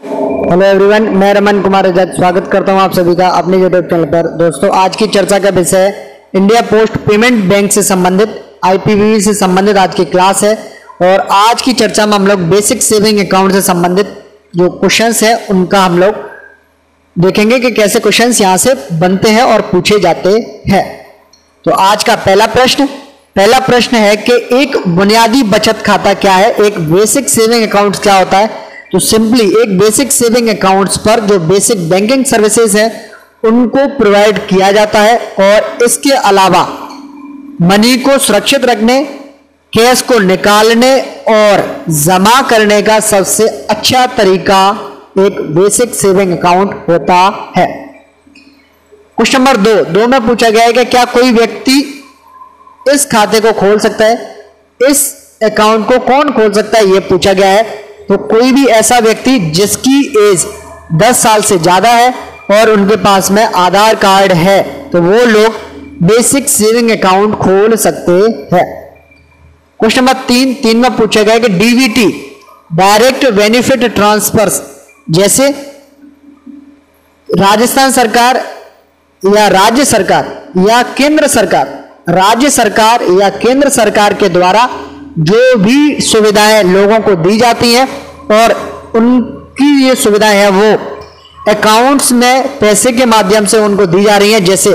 Hello everyone, मैं रमन कुमार रजक स्वागत करता हूं आप सभी का अपने यूट्यूब चैनल पर। दोस्तों, आज की चर्चा का विषय है इंडिया पोस्ट पेमेंट बैंक से संबंधित IPPB से संबंधित आज की क्लास है। और आज की चर्चा में हम लोग बेसिक सेविंग अकाउंट से संबंधित जो क्वेश्चंस है उनका हम लोग देखेंगे कि कैसे क्वेश्चंस यहां से बनते हैं और पूछे जाते हैं। तो आज का पहला प्रश्न है कि एक बुनियादी बचत खाता क्या है, एक बेसिक सेविंग अकाउंट क्या होता है। तो सिंपली एक बेसिक सेविंग अकाउंट्स पर जो बेसिक बैंकिंग सर्विसेज है उनको प्रोवाइड किया जाता है और इसके अलावा मनी को सुरक्षित रखने, कैश को निकालने और जमा करने का सबसे अच्छा तरीका एक बेसिक सेविंग अकाउंट होता है। क्वेश्चन नंबर 2 में पूछा गया है कि क्या कोई व्यक्ति इस खाते को खोल सकता है, इस अकाउंट को कौन खोल सकता है, यह पूछा गया है। तो कोई भी ऐसा व्यक्ति जिसकी एज 10 साल से ज्यादा है और उनके पास में आधार कार्ड है तो वो लोग बेसिक सेविंग अकाउंट खोल सकते हैं। क्वेश्चन नंबर 3 में पूछा गया कि DBT डायरेक्ट बेनिफिट ट्रांसफर्स जैसे राजस्थान सरकार या राज्य सरकार या केंद्र सरकार, राज्य सरकार या केंद्र सरकार के द्वारा जो भी सुविधाएं लोगों को दी जाती हैं और उनकी ये सुविधाएं हैं वो अकाउंट्स में पैसे के माध्यम से उनको दी जा रही हैं। जैसे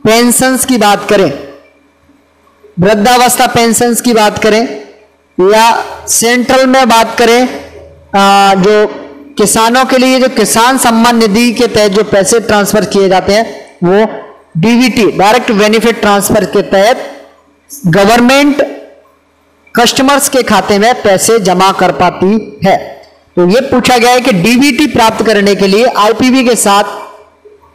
पेंशन्स की बात करें, वृद्धावस्था पेंशन्स की बात करें या सेंट्रल में बात करें, जो किसानों के लिए जो किसान सम्मान निधि के तहत जो पैसे ट्रांसफर किए जाते हैं वो DBT डायरेक्ट बेनिफिट ट्रांसफर के तहत गवर्नमेंट कस्टमर्स के खाते में पैसे जमा कर पाती है। तो यह पूछा गया है कि DBT प्राप्त करने के लिए IPPB के साथ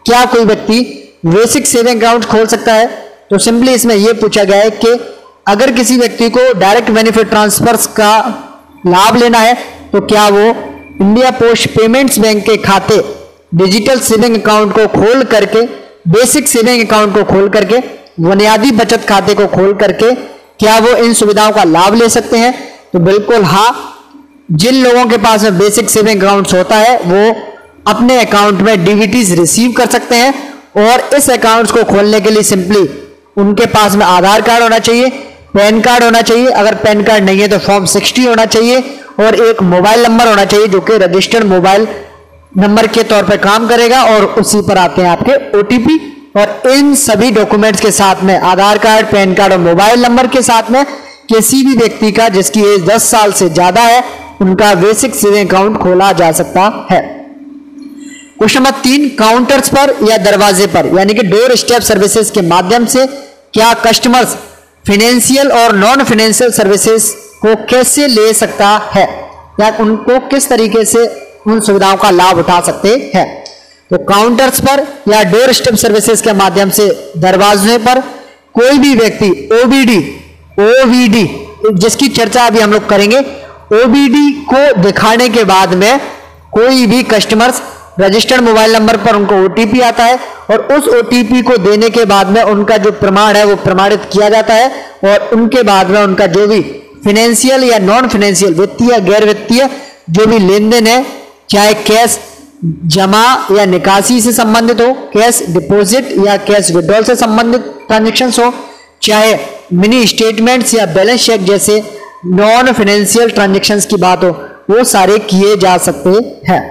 क्या कोई व्यक्ति बेसिक सेविंग अकाउंट खोल सकता है। तो सिंपली इसमें यह पूछा गया है कि अगर किसी व्यक्ति को डायरेक्ट बेनिफिट ट्रांसफर्स का लाभ लेना है तो क्या वो इंडिया पोस्ट पेमेंट्स बैंक के खाते डिजिटल सेविंग अकाउंट को खोल करके, बेसिक सेविंग अकाउंट को खोल करके, बुनियादी बचत खाते को खोल करके क्या वो इन सुविधाओं का लाभ ले सकते हैं। तो बिल्कुल हाँ, जिन लोगों के पास में बेसिक सेविंग अकाउंट होता है वो अपने अकाउंट में DBTs रिसीव कर सकते हैं। और इस अकाउंट्स को खोलने के लिए सिंपली उनके पास में आधार कार्ड होना चाहिए, पैन कार्ड होना चाहिए, अगर पैन कार्ड नहीं है तो फॉर्म 60 होना चाहिए और एक मोबाइल नंबर होना चाहिए जो कि रजिस्टर्ड मोबाइल नंबर के तौर पर काम करेगा और उसी पर आते हैं आपके OTP। और इन सभी डॉक्यूमेंट्स के साथ में आधार कार्ड, पैन कार्ड और मोबाइल नंबर के साथ में किसी भी व्यक्ति का जिसकी एज 10 साल से ज्यादा है उनका बेसिक सेविंग अकाउंट खोला जा सकता है। क्वेश्चन नंबर 3, काउंटर्स पर या दरवाजे पर यानी कि डोर स्टेप सर्विसेज के माध्यम से क्या कस्टमर्स फाइनेंशियल और नॉन फाइनेंशियल सर्विसेज को कैसे ले सकता है या उनको किस तरीके से उन सुविधाओं का लाभ उठा सकते हैं। तो काउंटर्स पर या डोर स्टेप सर्विसेज के माध्यम से दरवाजे पर कोई भी व्यक्ति OBD जिसकी चर्चा अभी हम लोग करेंगे, OBD को दिखाने के बाद में कोई भी कस्टमर्स रजिस्टर्ड मोबाइल नंबर पर उनको OTP आता है और उस OTP को देने के बाद में उनका जो प्रमाण है वो प्रमाणित किया जाता है और उनके बाद में उनका जो भी फाइनेंशियल या नॉन फाइनेंशियल, वित्तीय गैर वित्तीय जो भी लेन देन है, चाहे कैश जमा या निकासी से संबंधित हो, कैश डिपॉजिट या कैश विड्रॉल से संबंधित ट्रांजैक्शंस हो, चाहे मिनी स्टेटमेंट्स या बैलेंस चेक जैसे नॉन फाइनेंशियल ट्रांजैक्शंस की बात हो, वो सारे किए जा सकते हैं।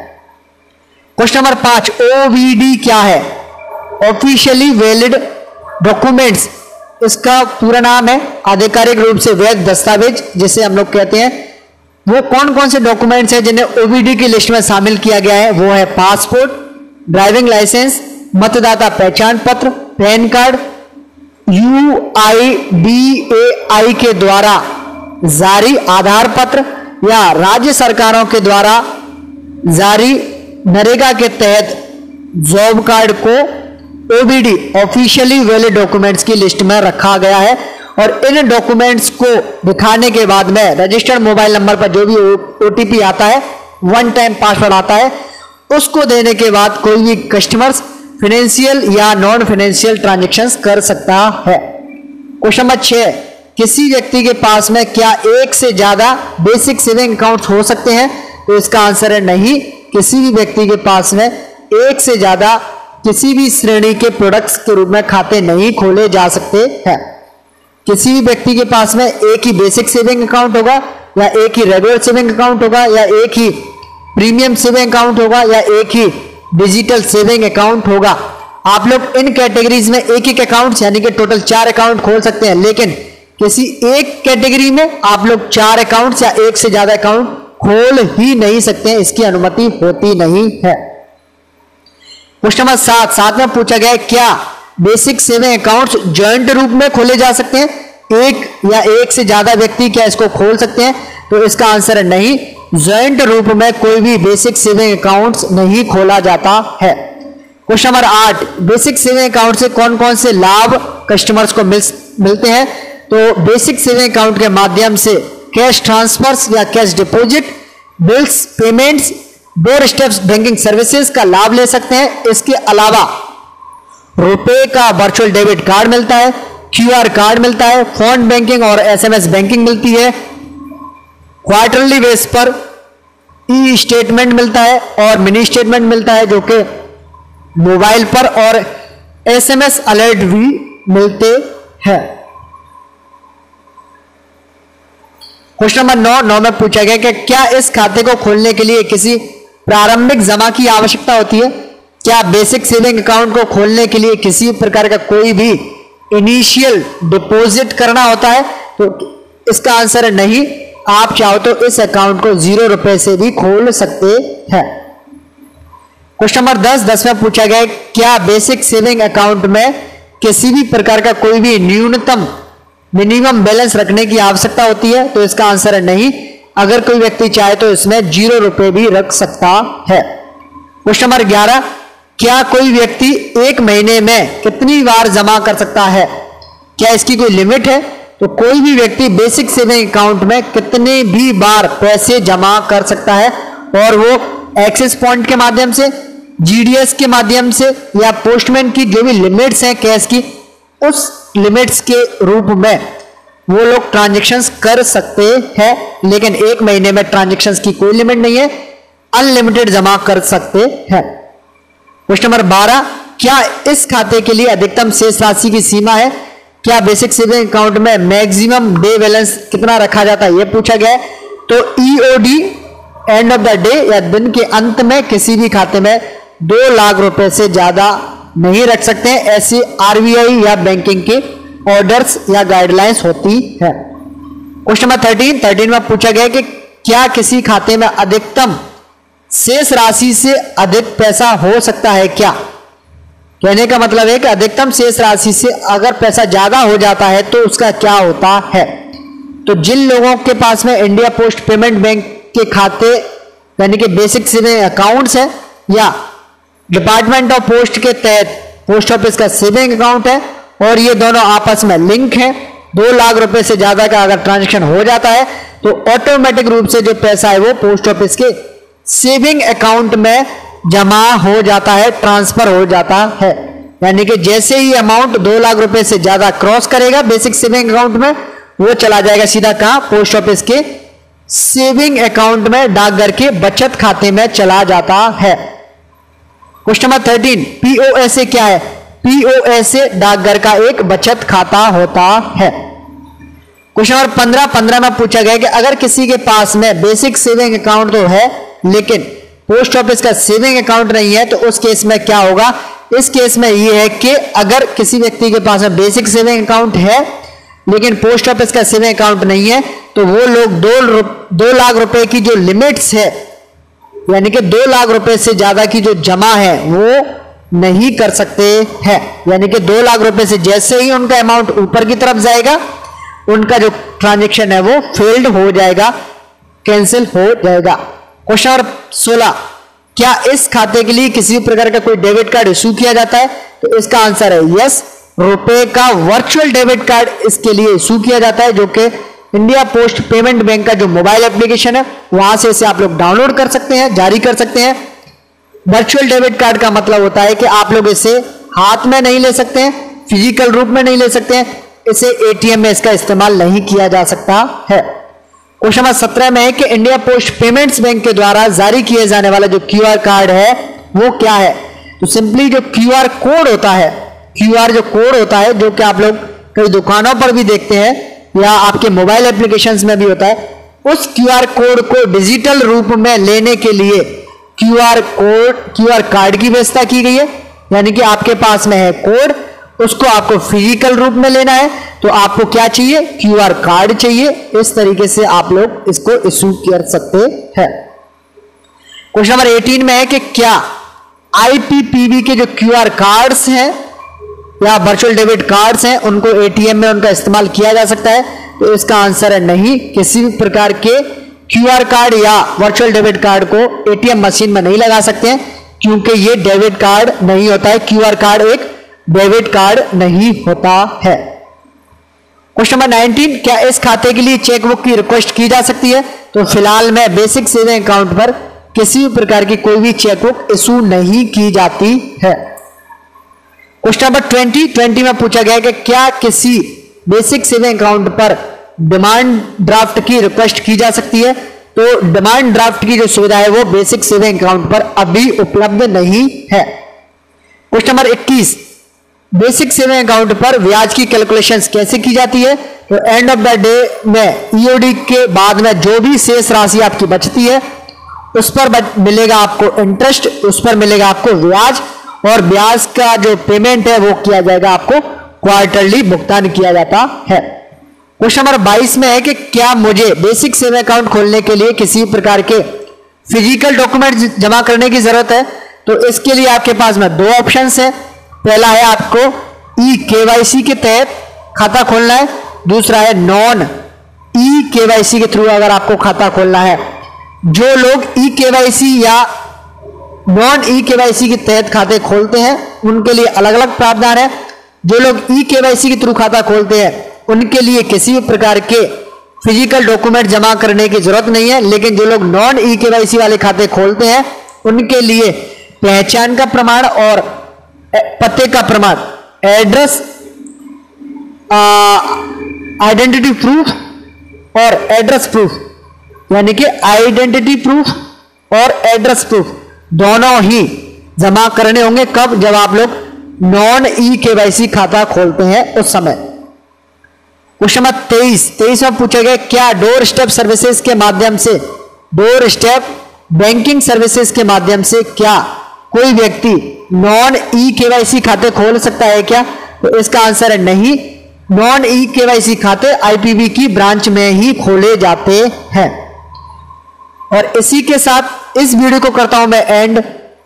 क्वेश्चन नंबर 5, OBD क्या है, ऑफिशियली वैलिड डॉक्यूमेंट्स। इसका पूरा नाम है आधिकारिक रूप से वैध दस्तावेज जिसे हम लोग कहते हैं। वो कौन कौन से डॉक्यूमेंट्स हैं जिन्हें OBD की लिस्ट में शामिल किया गया है, वो है पासपोर्ट, ड्राइविंग लाइसेंस, मतदाता पहचान पत्र, पैन कार्ड, UIDAI के द्वारा जारी आधार पत्र या राज्य सरकारों के द्वारा जारी नरेगा के तहत जॉब कार्ड को OBD ऑफिशियली वैलिड डॉक्यूमेंट्स की लिस्ट में रखा गया है। और इन डॉक्यूमेंट्स को दिखाने के बाद में रजिस्टर्ड मोबाइल नंबर पर जो भी OTP आता है, 1 टाइम पासवर्ड आता है, उसको देने के बाद कोई भी कस्टमर्स फाइनेंशियल या नॉन फाइनेंशियल ट्रांजैक्शंस कर सकता है। क्वेश्चन नंबर 6, किसी व्यक्ति के पास में क्या एक से ज्यादा बेसिक सेविंग अकाउंट हो सकते हैं? तो इसका आंसर है नहीं। किसी भी व्यक्ति के पास में एक से ज्यादा किसी भी श्रेणी के प्रोडक्ट्स के रूप में खाते नहीं खोले जा सकते हैं। किसी भी व्यक्ति के पास में एक ही बेसिक सेविंग अकाउंट होगा, या एक ही रेगुलर सेविंग अकाउंट होगा, या एक ही प्रीमियम सेविंग अकाउंट होगा, या एक ही डिजिटल सेविंग अकाउंट होगा। आप लोग इन कैटेगरीज में एक एक अकाउंट यानी कि टोटल 4 अकाउंट खोल सकते हैं, लेकिन किसी एक कैटेगरी में आप लोग 4 अकाउंट्स या एक से ज्यादा अकाउंट खोल ही नहीं सकते हैं, इसकी अनुमति होती नहीं है। क्वेश्चन नंबर 7 में पूछा गया है क्या बेसिक सेविंग अकाउंट्स जॉइंट रूप में खोले जा सकते हैं? एक या एक से ज्यादा व्यक्ति क्या इसको खोल सकते हैं? तो इसका आंसर है नहीं, जॉइंट रूप में कोई भी बेसिक सेविंग अकाउंट्स नहीं खोला जाता है। Question number 8, basic saving account से कौन कौन से लाभ कस्टमर्स को मिलते हैं? तो बेसिक सेविंग अकाउंट के माध्यम से कैश ट्रांसफर्स या cash deposit, bills payments, door steps banking services का लाभ ले सकते हैं। इसके अलावा रुपए का वर्चुअल डेबिट कार्ड मिलता है, क्यूआर कार्ड मिलता है, फोन बैंकिंग और एसएमएस बैंकिंग मिलती है, क्वार्टरली बेस पर ई स्टेटमेंट मिलता है और मिनी स्टेटमेंट मिलता है, जो कि मोबाइल पर, और एसएमएस अलर्ट भी मिलते हैं। क्वेश्चन नंबर 9 में पूछा गया कि क्या इस खाते को खोलने के लिए किसी प्रारंभिक जमा की आवश्यकता होती है? क्या बेसिक सेविंग अकाउंट को खोलने के लिए किसी प्रकार का कोई भी इनिशियल डिपॉजिट करना होता है? तो इसका आंसर है नहीं, आप चाहो तो इस अकाउंट को 0 रुपए से भी खोल सकते हैं। क्वेश्चन नंबर 10 में पूछा गया क्या बेसिक सेविंग अकाउंट में किसी भी प्रकार का कोई भी न्यूनतम मिनिमम बैलेंस रखने की आवश्यकता होती है? तो इसका आंसर है नहीं, अगर कोई व्यक्ति चाहे तो इसमें 0 रुपए भी रख सकता है। क्वेश्चन नंबर 11, क्या कोई व्यक्ति एक महीने में कितनी बार जमा कर सकता है? क्या इसकी कोई लिमिट है? तो कोई भी व्यक्ति बेसिक सेविंग अकाउंट में कितने भी बार पैसे जमा कर सकता है, और वो एक्सिस पॉइंट के माध्यम से, जीडीएस के माध्यम से, या पोस्टमैन की जो भी लिमिट्स हैं कैश की, उस लिमिट्स के रूप में वो लोग ट्रांजैक्शंस कर सकते हैं। लेकिन एक महीने में ट्रांजैक्शंस की कोई लिमिट नहीं है, अनलिमिटेड जमा कर सकते हैं। क्वेश्चन नंबर 12, क्या इस खाते के लिए अधिकतम शेष राशि की सीमा है? क्या बेसिक सेविंग अकाउंट में मैक्सिमम डे बैलेंस कितना रखा जाता है, यह पूछा गया है। तो EOD end of the day या दिन के अंत में किसी भी खाते में 2 लाख रुपए से ज्यादा नहीं रख सकते हैं, ऐसी आरबीआई या बैंकिंग के ऑर्डर्स या गाइडलाइंस होती है। क्वेश्चन नंबर 13 में पूछा गया कि क्या किसी खाते में अधिकतम शेष राशि से अधिक पैसा हो सकता है क्या? कहने का मतलब है कि अधिकतम शेष राशि से अगर पैसा ज्यादा हो जाता है तो उसका क्या होता है? तो जिन लोगों के पास में इंडिया पोस्ट पेमेंट बैंक के खाते यानी कि बेसिक सेविंग अकाउंट्स है, या डिपार्टमेंट ऑफ पोस्ट के तहत पोस्ट ऑफिस का सेविंग अकाउंट है, और ये दोनों आपस में लिंक है, 2 लाख रुपए से ज्यादा का अगर ट्रांजैक्शन हो जाता है तो ऑटोमेटिक रूप से जो पैसा है वो पोस्ट ऑफिस के सेविंग अकाउंट में जमा हो जाता है, ट्रांसफर हो जाता है। यानी कि जैसे ही अमाउंट 2 लाख रुपए से ज्यादा क्रॉस करेगा बेसिक सेविंग अकाउंट में, वो चला जाएगा सीधा कहां? पोस्ट ऑफिस के सेविंग अकाउंट में, डाकघर के बचत खाते में चला जाता है। क्वेश्चन नंबर 13, पीओएसए क्या है? पीओएसए डाकघर का एक बचत खाता होता है। क्वेश्चन नंबर 15 में पूछा गया कि अगर किसी के पास में बेसिक सेविंग अकाउंट तो है लेकिन पोस्ट ऑफिस का सेविंग अकाउंट नहीं है, तो उस केस में क्या होगा? इस केस में यह है कि अगर किसी व्यक्ति के पास में बेसिक सेविंग अकाउंट है लेकिन पोस्ट ऑफिस का सेविंग अकाउंट नहीं है, तो वो लोग 2 लाख रुपए की जो लिमिट्स है, यानी कि 2 लाख रुपए से ज्यादा की जो जमा है वो नहीं कर सकते हैं। यानी कि 2 लाख रुपए से जैसे ही उनका अमाउंट ऊपर की तरफ जाएगा, उनका जो ट्रांजैक्शन है वो फेल्ड हो जाएगा, कैंसिल हो जाएगा। क्वेश्चन नंबर 16, क्या इस खाते के लिए किसी प्रकार का कोई डेबिट कार्ड इशू किया जाता है? तो इसका आंसर है यस, रुपए का वर्चुअल डेबिट कार्ड इसके लिए इशू किया जाता है, जो कि इंडिया पोस्ट पेमेंट बैंक का जो मोबाइल एप्लीकेशन है वहां से इसे आप लोग डाउनलोड कर सकते हैं, जारी कर सकते हैं। वर्चुअल डेबिट कार्ड का मतलब होता है कि आप लोग इसे हाथ में नहीं ले सकते हैं, फिजिकल रूप में नहीं ले सकते हैं, इसे एटीएम में इसका इस्तेमाल नहीं किया जा सकता है। क्वेश्चन नंबर 17 में है कि इंडिया पोस्ट पेमेंट्स बैंक के द्वारा जारी किए जाने वाला जो क्यूआर कार्ड है वो क्या है। तो सिंपली जो क्यूआर कोड होता है, क्यूआर जो कोड होता है जो कि आप लोग कई दुकानों पर भी देखते हैं या आपके मोबाइल एप्लीकेशंस में भी होता है, उस क्यूआर कोड को डिजिटल रूप में लेने के लिए क्यूआर कार्ड की व्यवस्था की गई है। यानी कि आपके पास में है कोड, उसको आपको फिजिकल रूप में लेना है तो आपको क्या चाहिए, क्यूआर कार्ड चाहिए। इस तरीके से आप लोग इसको इशू कर सकते हैं। क्वेश्चन नंबर 18 में है कि क्या आईपीपीबी के जो क्यूआर कार्ड्स हैं या वर्चुअल डेबिट कार्ड्स हैं उनको एटीएम में उनका इस्तेमाल किया जा सकता है। तो इसका आंसर है नहीं, किसी भी प्रकार के क्यूआर कार्ड या वर्चुअल डेबिट कार्ड को एटीएम मशीन में नहीं लगा सकते हैं क्योंकि ये डेबिट कार्ड नहीं होता है। क्यूआर कार्ड एक डेबिट कार्ड नहीं होता है। क्वेश्चन नंबर 19, क्या इस खाते के लिए चेकबुक की रिक्वेस्ट की जा सकती है। तो फिलहाल में बेसिक सेविंग अकाउंट पर किसी भी प्रकार की कोई भी चेकबुक इशू नहीं की जाती है। क्वेश्चन नंबर 20 में पूछा गया कि क्या किसी बेसिक सेविंग अकाउंट पर डिमांड ड्राफ्ट की रिक्वेस्ट की जा सकती है। तो डिमांड ड्राफ्ट की जो सुविधा है वो बेसिक सेविंग अकाउंट पर अभी उपलब्ध नहीं है। Question number 21, basic saving account पर ब्याज की कैलकुलेशंस कैसे की जाती है। तो एंड ऑफ द डे में ईओडी के बाद में जो भी शेष राशि आपकी बचती है उस पर मिलेगा आपको इंटरेस्ट, उस पर मिलेगा आपको ब्याज, और ब्याज का जो पेमेंट है वो किया जाएगा, आपको क्वार्टरली भुगतान किया जाता है। क्वेश्चन नंबर 22 में है कि क्या मुझे बेसिक सेविंग अकाउंट खोलने के लिए किसी प्रकार के फिजिकल डॉक्यूमेंट जमा करने की जरूरत है। तो इसके लिए आपके पास में दो ऑप्शंस है। पहला है आपको ई केवाईसी के तहत खाता खोलना है, दूसरा है नॉन ई केवाईसी के थ्रू अगर आपको खाता खोलना है। जो लोग ई केवाईसी या नॉन ई केवाईसी के तहत खाते खोलते हैं उनके लिए अलग अलग प्रावधान है। जो लोग ई केवाईसी के थ्रू खाता खोलते हैं उनके लिए किसी भी प्रकार के फिजिकल डॉक्यूमेंट जमा करने की जरूरत नहीं है, लेकिन जो लोग नॉन ई केवाईसी वाले खाते खोलते हैं उनके लिए पहचान का प्रमाण और पते का प्रमाण, एड्रेस, आइडेंटिटी प्रूफ और एड्रेस प्रूफ, यानी कि आइडेंटिटी प्रूफ और एड्रेस प्रूफ दोनों ही जमा करने होंगे। कब? जब आप लोग नॉन ई केवाईसी खाता खोलते हैं उस समय। क्वेश्चन नंबर 23 में पूछा गया क्या डोर स्टेप सर्विसेज के माध्यम से, डोर स्टेप बैंकिंग सर्विसेज के माध्यम से क्या कोई व्यक्ति नॉन ई केवाईसी खाते खोल सकता है क्या। तो इसका आंसर है नहीं, नॉन ई केवाईसी खाते आईपीबी की ब्रांच में ही खोले जाते हैं। और इसी के साथ इस वीडियो को करता हूं मैं एंड।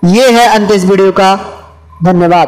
ये है अंत इस वीडियो का। धन्यवाद।